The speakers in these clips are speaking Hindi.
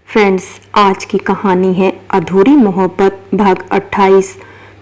फ्रेंड्स, आज की कहानी है अधूरी मोहब्बत भाग 28।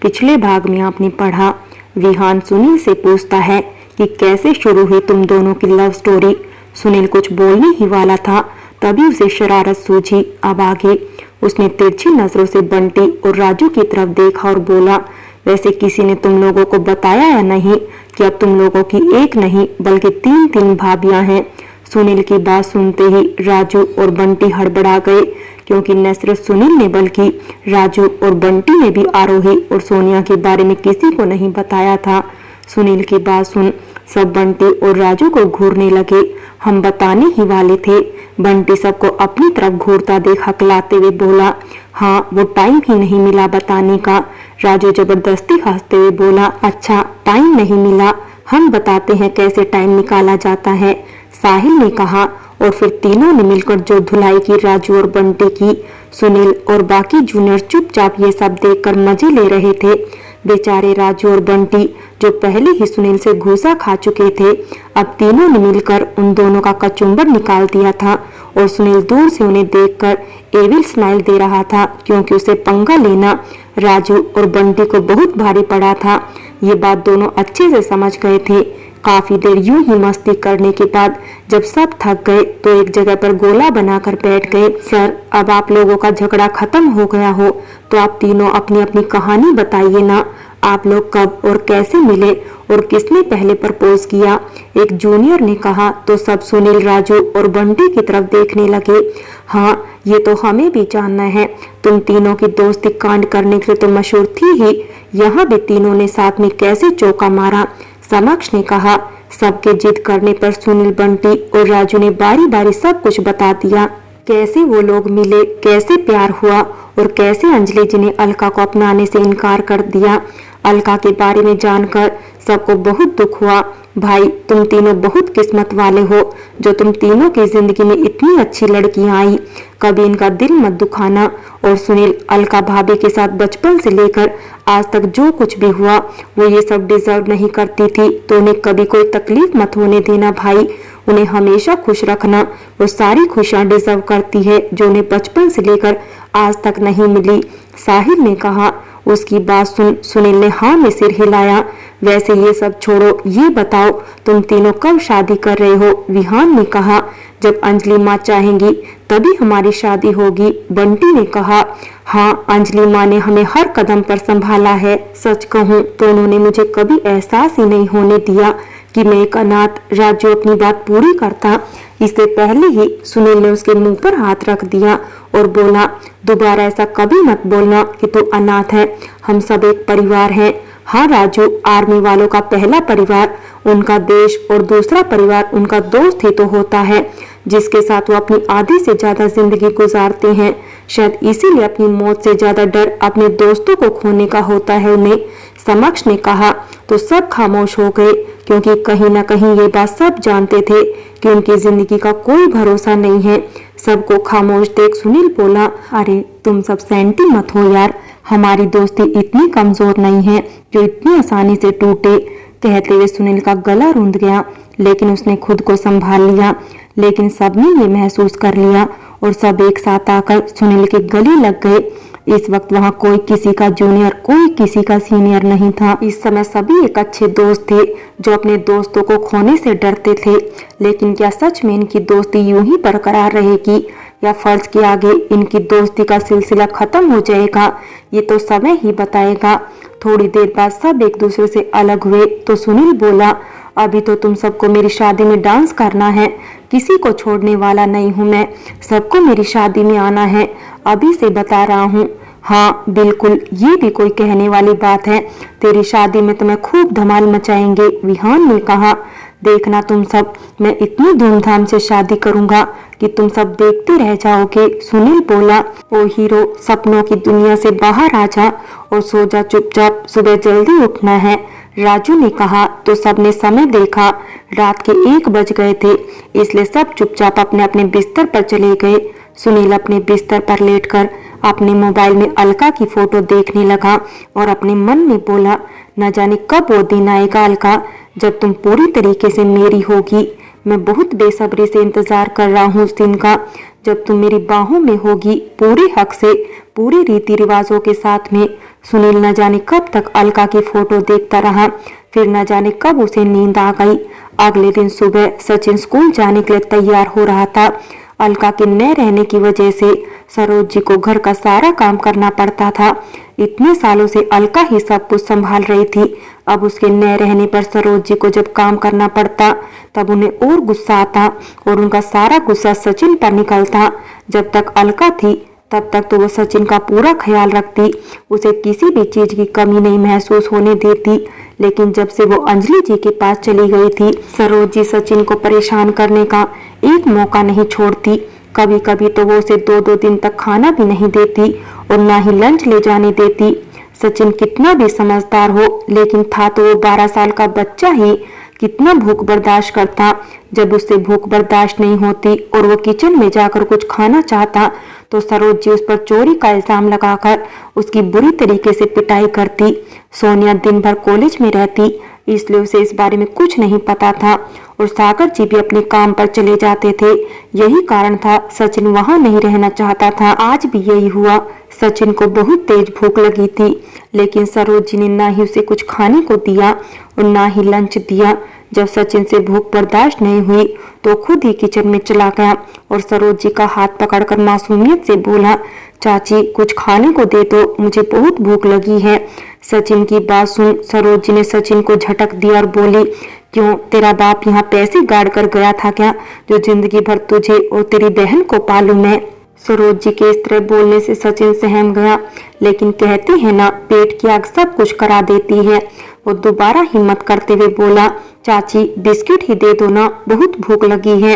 पिछले भाग में आपने पढ़ा, विहान सुनील से पूछता है कि कैसे शुरू हुई तुम दोनों की लव स्टोरी। सुनील कुछ बोलने ही वाला था, तभी उसे शरारत सूझी। अब आगे उसने तिरछी नजरों से बंटी और राजू की तरफ देखा और बोला, वैसे किसी ने तुम लोगों को बताया या नहीं कि अब तुम लोगों की एक नहीं बल्कि तीन तीन भाभियां हैं। सुनील की बात सुनते ही राजू और बंटी हड़बड़ा गए, क्योंकि न सिर्फ सुनील ने बल्कि राजू और बंटी ने भी आरोही और सोनिया के बारे में किसी को नहीं बताया था। सुनील की बात सुन सब बंटी और राजू को घूरने लगे। हम बताने ही वाले थे। बंटी सबको अपनी तरफ घूरता देख हकलाते हुए बोला, हाँ वो टाइम ही नहीं मिला बताने का। राजू जबरदस्ती हंसते हुए बोला, अच्छा टाइम नहीं मिला, हम बताते हैं कैसे टाइम निकाला जाता है, साहिल ने कहा। और फिर तीनों ने मिलकर जो धुलाई की राजू और बंटी की। सुनील और बाकी जूनियर चुपचाप ये सब देखकर मजे ले रहे थे। बेचारे राजू और बंटी जो पहले ही सुनील से घूसा खा चुके थे, अब तीनों ने मिलकर उन दोनों का कचुम्बर निकाल दिया था। और सुनील दूर से उन्हें देखकर एविल स्माइल दे रहा था, क्योंकि उसे पंगा लेना राजू और बंटी को बहुत भारी पड़ा था। ये बात दोनों अच्छे से समझ गए थे। काफी देर यूं ही मस्ती करने के बाद जब सब थक गए तो एक जगह पर गोला बनाकर बैठ गए। सर, अब आप लोगों का झगड़ा खत्म हो गया हो तो आप तीनों अपनी अपनी कहानी बताइए ना। आप लोग कब और कैसे मिले और किसने पहले प्रपोज किया? एक जूनियर ने कहा तो सब सुनील, राजू और बंटी की तरफ देखने लगे। हाँ, ये तो हमें भी जानना है। तुम तीनों की दोस्ती कांड करने के लिए तो मशहूर थी ही, यहाँ भी तीनों ने साथ में कैसे चौका मारा? समक्ष ने कहा। सबके जिद करने पर सुनील, बंटी और राजू ने बारी बारी सब कुछ बता दिया। कैसे वो लोग मिले, कैसे प्यार हुआ और कैसे अंजलि जी ने अलका को अपनाने से इनकार कर दिया। अलका के बारे में जानकर सबको बहुत दुख हुआ। भाई, तुम तीनों बहुत किस्मत वाले हो जो तुम तीनों की जिंदगी में इतनी अच्छी लड़कियां आई। कभी इनका दिल मत दुखाना। और सुनील, अलका भाभी के साथ बचपन से लेकर आज तक जो कुछ भी हुआ वो ये सब डिजर्व नहीं करती थी, तो उन्हें कभी कोई तकलीफ मत होने देना भाई। उन्हें हमेशा खुश रखना। वो सारी खुशियां डिजर्व करती है जो उन्हें बचपन से लेकर आज तक नहीं मिली, साहिल ने कहा। उसकी बात सुन सुनील ने हाँ में सिर हिलाया। वैसे ये सब छोड़ो, ये बताओ तुम तीनों कब शादी कर रहे हो? विहान ने कहा। जब अंजलि माँ चाहेंगी तभी हमारी शादी होगी, बंटी ने कहा। हाँ, अंजलि माँ ने हमें हर कदम पर संभाला है। सच कहूँ तो उन्होंने मुझे कभी एहसास ही नहीं होने दिया कि मैं एक अनाथ। राजू अपनी बात पूरी करता इससे पहले ही सुनील ने उसके मुंह पर हाथ रख दिया और बोला, दोबारा ऐसा कभी मत बोलना कि तू अनाथ है। हम सब एक परिवार हैं। हाँ राजू, आर्मी वालों का पहला परिवार उनका देश और दूसरा परिवार उनका दोस्त ही तो होता है, जिसके साथ वो अपनी आधी से ज्यादा जिंदगी गुजारते हैं। शायद इसीलिए अपनी मौत से ज्यादा डर अपने दोस्तों को खोने का होता है उन्हें, समक्ष ने कहा। तो सब खामोश हो गए, क्योंकि कहीं ना कहीं ये बात सब जानते थे कि उनकी जिंदगी का कोई भरोसा नहीं है। सबको खामोश देख सुनील बोला, अरे तुम सब सेंटी मत हो यार, हमारी दोस्ती इतनी कमजोर नहीं है जो इतनी आसानी से टूटे। कहते हुए सुनील का गला रुंध गया, लेकिन उसने खुद को संभाल लिया। लेकिन सबने ये महसूस कर लिया और सब एक साथ आकर सुनील के गले लग गए। इस वक्त वहाँ कोई किसी का जूनियर, कोई किसी का सीनियर नहीं था। इस समय सभी एक अच्छे दोस्त थे जो अपने दोस्तों को खोने से डरते थे। लेकिन क्या सच में इनकी दोस्ती यूं ही बरकरार रहेगी या फर्ज के आगे इनकी दोस्ती का सिलसिला खत्म हो जाएगा? ये तो समय ही बताएगा। थोड़ी देर बाद सब एक दूसरे से अलग हुए तो सुनील बोला, अभी तो तुम सबको मेरी शादी में डांस करना है। किसी को छोड़ने वाला नहीं हूँ मैं, सबको मेरी शादी में आना है, अभी से बता रहा हूँ। हाँ बिल्कुल, ये भी कोई कहने वाली बात है? तेरी शादी में तुम्हें खूब धमाल मचाएंगे, विहान ने कहा। देखना तुम सब, मैं इतनी धूमधाम से शादी करूंगा कि तुम सब देखते रह जाओगे, सुनील बोला। ओ हीरो, सपनों की दुनिया से बाहर आ जा और सो जा चुपचाप, सुबह जल्दी उठना है, राजू ने कहा। तो सबने समय देखा, रात के 1 बज गए थे, इसलिए सब चुपचाप अपने अपने बिस्तर पर चले गए। सुनील अपने बिस्तर पर लेटकर अपने मोबाइल में अलका की फोटो देखने लगा और अपने मन में बोला, न जाने कब वो दिन आएगा अलका जब तुम पूरी तरीके से मेरी होगी। मैं बहुत बेसब्री से इंतजार कर रहा हूँ उस दिन का जब तुम मेरी बाहों में होगी पूरे हक से, पूरे रीति रिवाजों के साथ में। सुनील न जाने कब तक अलका की फोटो देखता रहा, फिर न जाने कब उसे नींद आ गई। अगले दिन सुबह सचिन स्कूल जाने के लिए तैयार हो रहा था। अलका के न रहने की वजह से सरोज जी को घर का सारा काम करना पड़ता था। इतने सालों से अलका ही सब कुछ संभाल रही थी। अब उसके न रहने पर सरोज जी को जब काम करना पड़ता तब उन्हें और गुस्सा आता और उनका सारा गुस्सा सचिन पर निकलता। जब तक अलका थी तब तक तो वो सचिन का पूरा ख्याल रखती, उसे किसी भी चीज की कमी नहीं महसूस होने देती। लेकिन जब से वो अंजलि जी के पास चली गई थी, सरोज जी सचिन को परेशान करने का एक मौका नहीं छोड़ती। कभी कभी तो वो उसे 2-2 दिन तक खाना भी नहीं देती और ना ही लंच ले जाने देती। सचिन कितना भी समझदार हो, लेकिन था तो वो 12 साल का बच्चा ही। कितना भूख बर्दाश्त करता। जब उससे भूख बर्दाश्त नहीं होती और वो किचन में जाकर कुछ खाना चाहता तो सरोज जी उस पर चोरी का इल्जाम लगाकर उसकी बुरी तरीके से पिटाई करती। सोनिया दिन भर कॉलेज में रहती, इसलिए उसे इस बारे में कुछ नहीं पता था और सागर जी भी अपने काम पर चले जाते थे। यही कारण था सचिन वहां नहीं रहना चाहता था। आज भी यही हुआ। सचिन को बहुत तेज भूख लगी थी, लेकिन सरोज जी ने ना ही उसे कुछ खाने को दिया और ना ही लंच दिया। जब सचिन से भूख बर्दाश्त नहीं हुई तो खुद ही किचन में चला गया और सरोज जी का हाथ पकड़कर मासूमियत से बोला, चाची कुछ खाने को दे दो, मुझे बहुत भूख लगी है। सचिन की बात सुन सरोज जी ने सचिन को झटक दिया और बोली, क्यों, तेरा बाप यहाँ पैसे गाड़ कर गया था क्या, जो जिंदगी भर तुझे और तेरी बहन को पालू मैं। सरोज जी के इस तरह बोलने से सचिन सहम गया, लेकिन कहते हैं ना, पेट की आग सब कुछ करा देती है। वो दोबारा हिम्मत करते हुए बोला, चाची बिस्किट ही दे दो ना, बहुत भूख लगी है।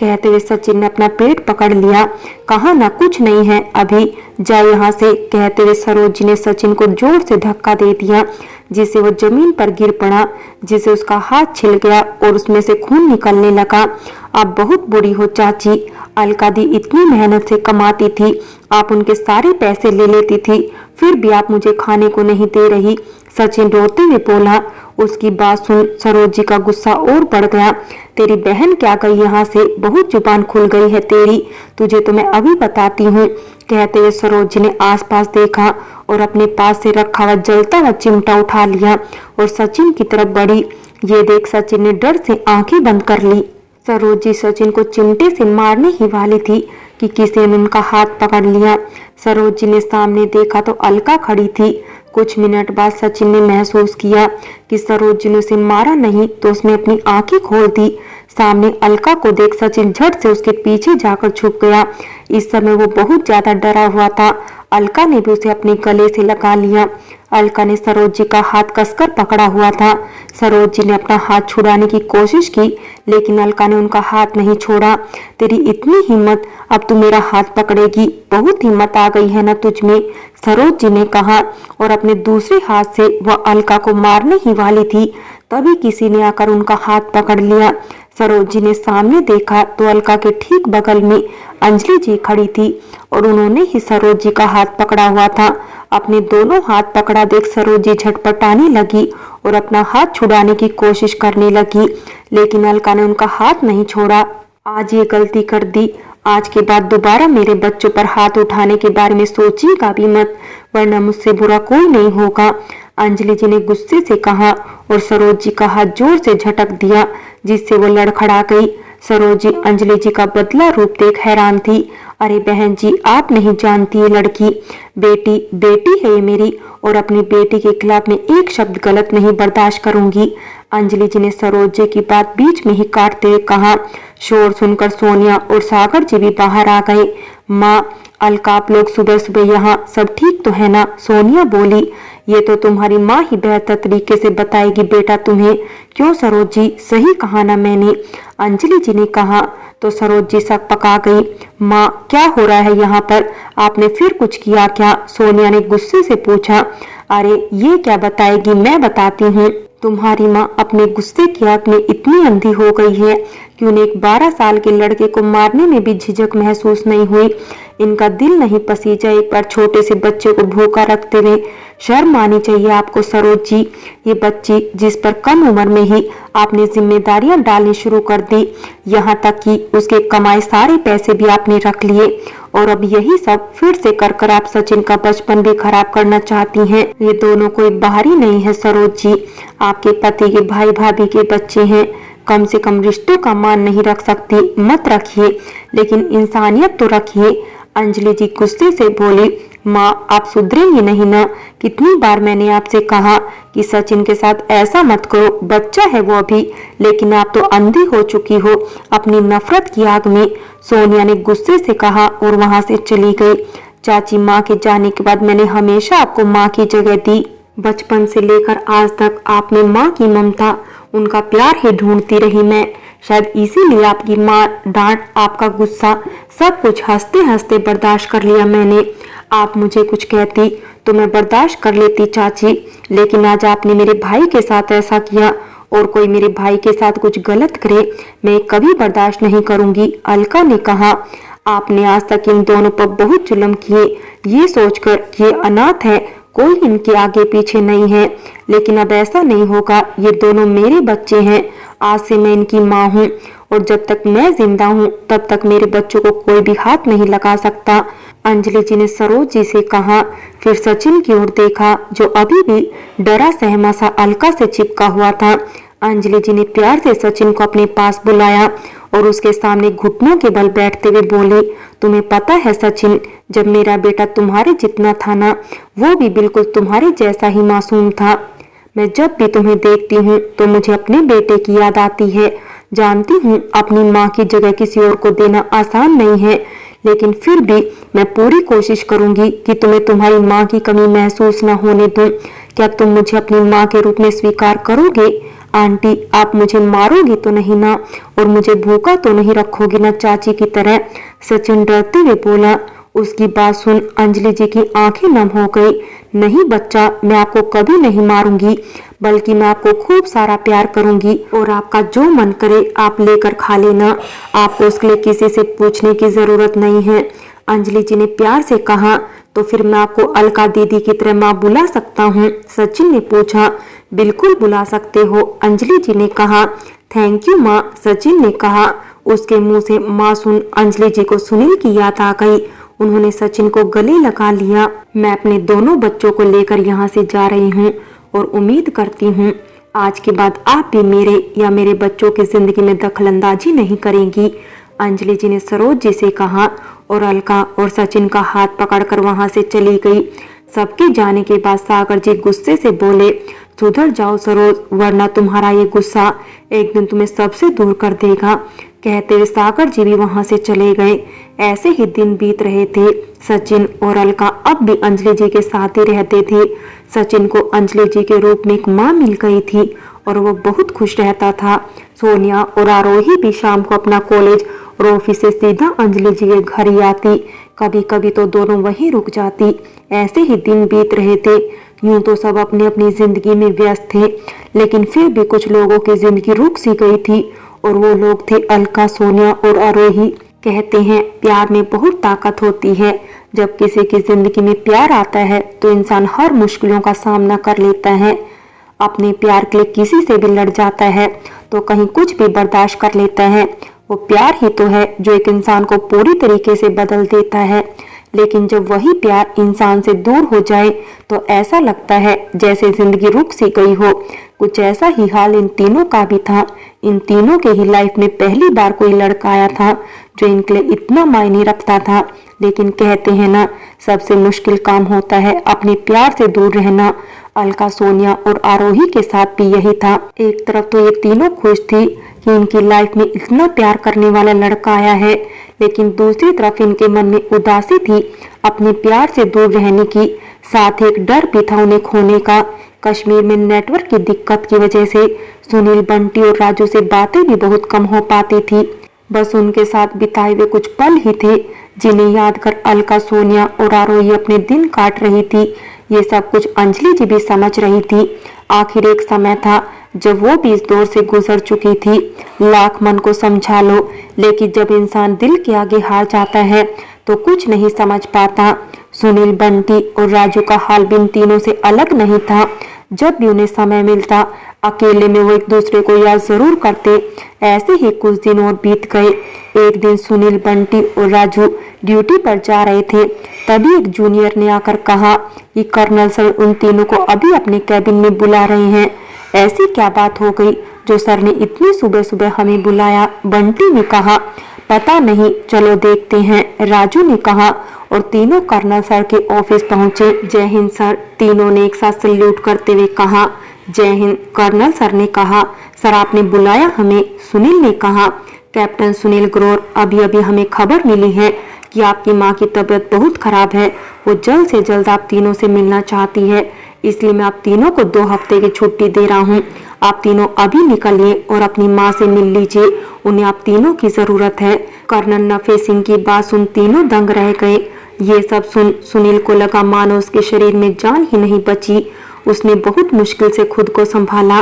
कहते हुए सचिन ने अपना पेट पकड़ लिया। कहा ना कुछ नहीं है, अभी जा यहाँ से। कहते हुए सरोज जी ने सचिन को जोर से धक्का दे दिया, जिससे वो जमीन पर गिर पड़ा, जिससे उसका हाथ छिल गया और उसमें से खून निकलने लगा। आप बहुत बुरी हो चाची, अलका दी इतनी मेहनत से कमाती थी, आप उनके सारे पैसे ले लेती थी, फिर भी आप मुझे खाने को नहीं दे रही। सचिन रोते हुए बोला। उसकी बात सुन सरोज जी का गुस्सा और बढ़ गया। तेरी बहन क्या गई यहाँ से, बहुत जुबान खुल गई है तेरी, तुझे तो मैं अभी बताती हूँ। कहते हुए सरोज जी ने आसपास देखा और अपने पास से रखा हुआ जलता हुआ चिमटा उठा लिया और सचिन की तरफ बढ़ी। ये देख सचिन ने डर से आंखें बंद कर ली। सरोज जी सचिन को चिमटे से मारने ही वाली थी कि किसी ने उनका हाथ पकड़ लिया। सरोज जी ने सामने देखा तो अलका खड़ी थी। कुछ मिनट बाद सचिन ने महसूस किया कि सरोज जी ने उसे मारा नहीं तो उसने अपनी आंखें खोल दी। सामने अलका को देख सचिन झट से उसके पीछे जाकर छुप गया। इस समय वो बहुत ज्यादा डरा हुआ था। अलका ने भी उसे अपने गले से लगा लिया। अलका ने सरोज जी का हाथ कसकर पकड़ा हुआ था। सरोज जी ने अपना हाथ छुड़ाने की कोशिश की, लेकिन अलका ने उनका हाथ नहीं छोड़ा। तेरी इतनी हिम्मत, अब तू मेरा हाथ पकड़ेगी, बहुत हिम्मत आ गई है ना तुझ में, सरोज जी ने कहा और अपने दूसरे हाथ से वह अलका को मारने ही वाली थी। तभी किसी ने आकर उनका हाथ पकड़ लिया। सरोज जी ने सामने देखा तो अलका के ठीक बगल में अंजलि जी खड़ी थी और उन्होंने ही सरोज जी का हाथ पकड़ा हुआ था। अपने दोनों हाथ पकड़ा देख सरोज जी झटपटाने लगी और अपना हाथ छुड़ाने की कोशिश करने लगी, लेकिन अलका ने उनका हाथ नहीं छोड़ा। आज ये गलती कर दी, आज के बाद दोबारा मेरे बच्चों पर हाथ उठाने के बारे में सोचिएगा भी मत, वरना मुझसे बुरा कोई नहीं होगा। अंजलि जी ने गुस्से से कहा और सरोज जी का हाथ जोर से झटक दिया, जिससे वो लड़खड़ा गई। सरोज जी अंजलि जी का बदला रूप देख हैरान थी। अरे बहन जी, आप नहीं जानती ये लड़की, बेटी है ये मेरी, और अपनी बेटी के खिलाफ में एक शब्द गलत नहीं बर्दाश्त करूंगी। अंजलि जी ने सरोज जी की बात बीच में ही काटते हुए कहा। शोर सुनकर सोनिया और सागर जी भी बाहर आ गए। माँ, अलका, आप लोग सुबह सुबह यहाँ, सब ठीक तो है ना? सोनिया बोली। ये तो तुम्हारी माँ ही बेहतर तरीके से बताएगी बेटा तुम्हें। क्यों सरोज जी, सही कहा ना मैंने? अंजलि जी ने कहा। तो सरोज जी शक पका गई। माँ, क्या हो रहा है यहाँ पर? आपने फिर कुछ किया क्या? सोनिया ने गुस्से से पूछा। अरे ये क्या बताएगी, मैं बताती हूँ। तुम्हारी माँ अपने गुस्से की आग में इतनी अंधी हो गई है कि उन्हें एक 12 साल के लड़के को मारने में भी झिझक महसूस नहीं हुई। इनका दिल नहीं पसीजा एक बार छोटे से बच्चे को भूखा रखते हुए। शर्म आनी चाहिए आपको सरोज जी। ये बच्ची जिस पर कम उम्र में ही आपने जिम्मेदारियां डालनी शुरू कर दी, यहाँ तक कि उसके कमाए सारे पैसे भी आपने रख लिए, और अब यही सब फिर से कर आप सचिन का बचपन भी खराब करना चाहती हैं। ये दोनों कोई बाहरी नहीं है सरोज जी, आपके पति के भाई भाभी के बच्चे हैं। कम से कम रिश्तों का मान नहीं रख सकती मत रखिए, लेकिन इंसानियत तो रखिए। अंजलि जी गुस्से से बोली, माँ आप सुधरेंगी नहीं ना? कितनी बार मैंने आपसे कहा कि सचिन के साथ ऐसा मत करो, बच्चा है वो अभी, लेकिन आप तो अंधी हो चुकी हो अपनी नफरत की आग में। सोनिया ने गुस्से से कहा और वहां से चली गई। चाची, माँ के जाने के बाद मैंने हमेशा आपको माँ की जगह दी। बचपन से लेकर आज तक आपने माँ की ममता, उनका प्यार ही ढूंढती रही मैं। शायद इसीलिए आपकी माँ, डांट, आपका गुस्सा, सब कुछ हंसते हंसते बर्दाश्त कर लिया मैंने। आप मुझे कुछ कहती तो मैं बर्दाश्त कर लेती चाची, लेकिन आज आपने मेरे भाई के साथ ऐसा किया, और कोई मेरे भाई के साथ कुछ गलत करे मैं कभी बर्दाश्त नहीं करूंगी। अलका ने कहा, आपने आज तक इन दोनों पर बहुत जुल्म किए, ये सोचकर ये अनाथ है, कोई इनके आगे पीछे नहीं है, लेकिन अब ऐसा नहीं होगा। ये दोनों मेरे बच्चे हैं, आज से मैं इनकी माँ हूँ, और जब तक मैं जिंदा हूँ तब तक मेरे बच्चों को कोई भी हाथ नहीं लगा सकता। अंजलि जी ने सरोज जी से कहा, फिर सचिन की ओर देखा जो अभी भी डरा सहमा सा अलका से चिपका हुआ था। अंजलि जी ने प्यार से सचिन को अपने पास बुलाया और उसके सामने घुटनों के बल बैठते हुए बोली, तुम्हें पता है सचिन, जब मेरा बेटा तुम्हारे जितना था ना, वो भी बिल्कुल तुम्हारे जैसा ही मासूम था। मैं जब भी तुम्हें देखती हूँ तो मुझे अपने बेटे की याद आती है। जानती हूँ अपनी माँ की जगह किसी और को देना आसान नहीं है, लेकिन फिर भी मैं पूरी कोशिश करूंगी कि तुम्हें तुम्हारी माँ की कमी महसूस न होने दूं। क्या तुम मुझे अपनी माँ के रूप में स्वीकार करोगे? आंटी, आप मुझे मारोगी तो नहीं ना, और मुझे भूखा तो नहीं रखोगी ना चाची की तरह? सचिन डरते हुए बोला। उसकी बात सुन अंजलि जी की आंखें नम हो गई। नहीं बच्चा, मैं आपको कभी नहीं मारूंगी, बल्कि मैं आपको खूब सारा प्यार करूंगी, और आपका जो मन करे आप लेकर खा लेना। आपको उसके लिए किसी से पूछने की जरूरत नहीं है। अंजलि जी ने प्यार से कहा, तो फिर मैं आपको अलका दीदी की तरह माँ बुला सकता हूँ? सचिन ने पूछा। बिल्कुल बुला सकते हो, अंजलि जी ने कहा। थैंक यू माँ, सचिन ने कहा। उसके मुंह से माँ सुन अंजलि जी को सुनील की याद आ गई। उन्होंने सचिन को गले लगा लिया। मैं अपने दोनों बच्चों को लेकर यहाँ से जा रही हूँ, और उम्मीद करती हूँ आज के बाद आप भी मेरे या मेरे बच्चों की जिंदगी में दखलंदाजी नहीं करेंगी। अंजलि जी ने सरोज जी से कहा, और अलका और सचिन का हाथ पकड़कर वहां से चली गई। सबके जाने के बाद सागर जी गुस्से से बोले, सुधर जाओ सरोज, वरना तुम्हारा ये गुस्सा एक दिन तुम्हें सबसे दूर कर देगा। कहते हुए सागर जी भी वहां से चले गए। ऐसे ही दिन बीत रहे थे। सचिन और अलका अब भी अंजलि जी के साथ ही रहते थे। सचिन को अंजलि जी के रूप में एक माँ मिल गई थी, और वो बहुत खुश रहता था। सोनिया और आरोही भी शाम को अपना कॉलेज और ऑफिस से सीधा अंजलि जी के घर ही आती। कभी कभी तो दोनों वहीं रुक जाती। ऐसे ही दिन बीत रहे थे। यूं तो सब अपनी अपनी जिंदगी में व्यस्त थे, लेकिन फिर भी कुछ लोगों की जिंदगी रुक सी गई थी, और वो लोग थे अलका, सोनिया और आरोही। कहते हैं प्यार में बहुत ताकत होती है। जब किसी की जिंदगी में प्यार आता है तो इंसान हर मुश्किलों का सामना कर लेता है। अपने प्यार के लिए किसी से भी लड़ जाता है तो कहीं कुछ भी बर्दाश्त कर लेता है। वो प्यार ही तो है जो एक इंसान को पूरी तरीके से बदल देता है। लेकिन जब वही प्यार इंसान से दूर हो जाए तो ऐसा लगता है जैसे जिंदगी रुक सी गई हो। कुछ ऐसा ही हाल इन तीनों का भी था। इन तीनों के ही लाइफ में पहली बार कोई लड़का आया था जो इनके लिए इतना मायने रखता था। लेकिन कहते हैं ना, सबसे मुश्किल काम होता है अपने प्यार से दूर रहना। अलका, सोनिया और आरोही के साथ भी यही था। एक तरफ तो ये तीनों खुश थी कि इनकी लाइफ में इतना प्यार करने वाला लड़का आया है, लेकिन दूसरी तरफ इनके मन में उदासी थी अपने प्यार से दूर रहने की। साथ ही एक डर भी था उन्हें खोने का। कश्मीर में नेटवर्क की दिक्कत की वजह से सुनील, बंटी और राजू से बातें भी बहुत कम हो पाती थी। बस उनके साथ बिताए हुए कुछ पल ही थे जिन्हें याद कर अलका, सोनिया और आरोही अपने दिन काट रही थी। ये सब कुछ अंजलि जी भी समझ रही थी। आखिर एक समय था जब वो भी इस दौर से गुजर चुकी थी। लाख मन को समझा लो, लेकिन जब इंसान दिल के आगे हार जाता है तो कुछ नहीं समझ पाता। सुनील, बंटी और राजू का हाल भी इन तीनों से अलग नहीं था। जब भी उन्हें समय मिलता अकेले में वो एक दूसरे को याद जरूर करते। ऐसे ही कुछ दिन और बीत गए। एक दिन सुनील, बंटी और राजू ड्यूटी पर जा रहे थे। तभी एक जूनियर ने आकर कहा कि कर्नल सर उन तीनों को अभी अपने कैबिन में बुला रहे हैं। ऐसी क्या बात हो गई जो सर ने इतनी सुबह सुबह हमें बुलाया? बंटी ने कहा, पता नहीं, चलो देखते हैं, राजू ने कहा और तीनों कर्नल सर के ऑफिस पहुंचे। जय हिंद सर, तीनों ने एक साथ सल्यूट करते हुए कहा। जय हिंद, कर्नल सर ने कहा। सर आपने बुलाया हमें? सुनील ने कहा। कैप्टन सुनील ग्रोवर, अभी अभी हमें खबर मिली है कि आपकी माँ की तबीयत बहुत खराब है। वो जल्द से जल्द आप तीनों से मिलना चाहती है, इसलिए मैं आप तीनों को 2 हफ्ते की छुट्टी दे रहा हूँ। आप तीनों अभी निकलिए और अपनी माँ से मिल लीजिए, उन्हें आप तीनों की जरूरत है। कर्नल नफे सिंह की बात सुन तीनों दंग रह गए। ये सब सुन सुनील को लगा मानो उसके शरीर में जान ही नहीं बची। उसने बहुत मुश्किल से खुद को संभाला।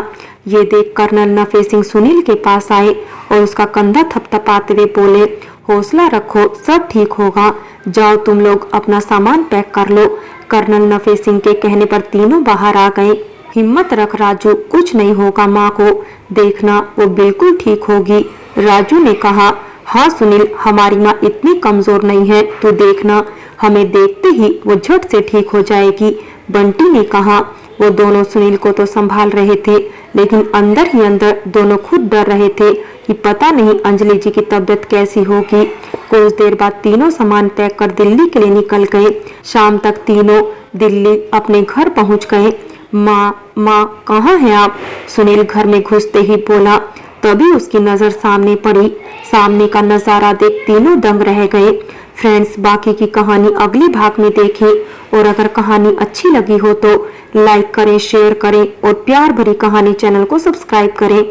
ये देख कर्नल नफे सिंह सुनील के पास आए और उसका कंधा थपथपाते हुए बोले, हौसला रखो, सब ठीक होगा। जाओ तुम लोग अपना सामान पैक कर लो। कर्नल नफे सिंह के कहने पर तीनों बाहर आ गए। हिम्मत रख राजू, कुछ नहीं होगा, माँ को देखना, वो बिल्कुल ठीक होगी, राजू ने कहा। हाँ सुनील, हमारी माँ इतनी कमजोर नहीं है, तू देखना, हमें देखते ही वो झट से ठीक हो जाएगी, बंटी ने कहा। वो दोनों सुनील को तो संभाल रहे थे, लेकिन अंदर ही अंदर दोनों खुद डर रहे थे कि पता नहीं अंजलि जी की तबीयत कैसी होगी। कुछ देर बाद तीनों सामान पैक कर दिल्ली के लिए निकल गए। शाम तक तीनों दिल्ली अपने घर पहुंच गए। माँ कहाँ हैं आप? सुनील घर में घुसते ही बोला। तभी उसकी नजर सामने पड़ी। सामने का नजारा देख तीनों दंग रह गए। फ्रेंड्स, बाकी की कहानी अगले भाग में देखें और अगर कहानी अच्छी लगी हो तो लाइक करें, शेयर करें और प्यार भरी कहानी चैनल को सब्सक्राइब करें।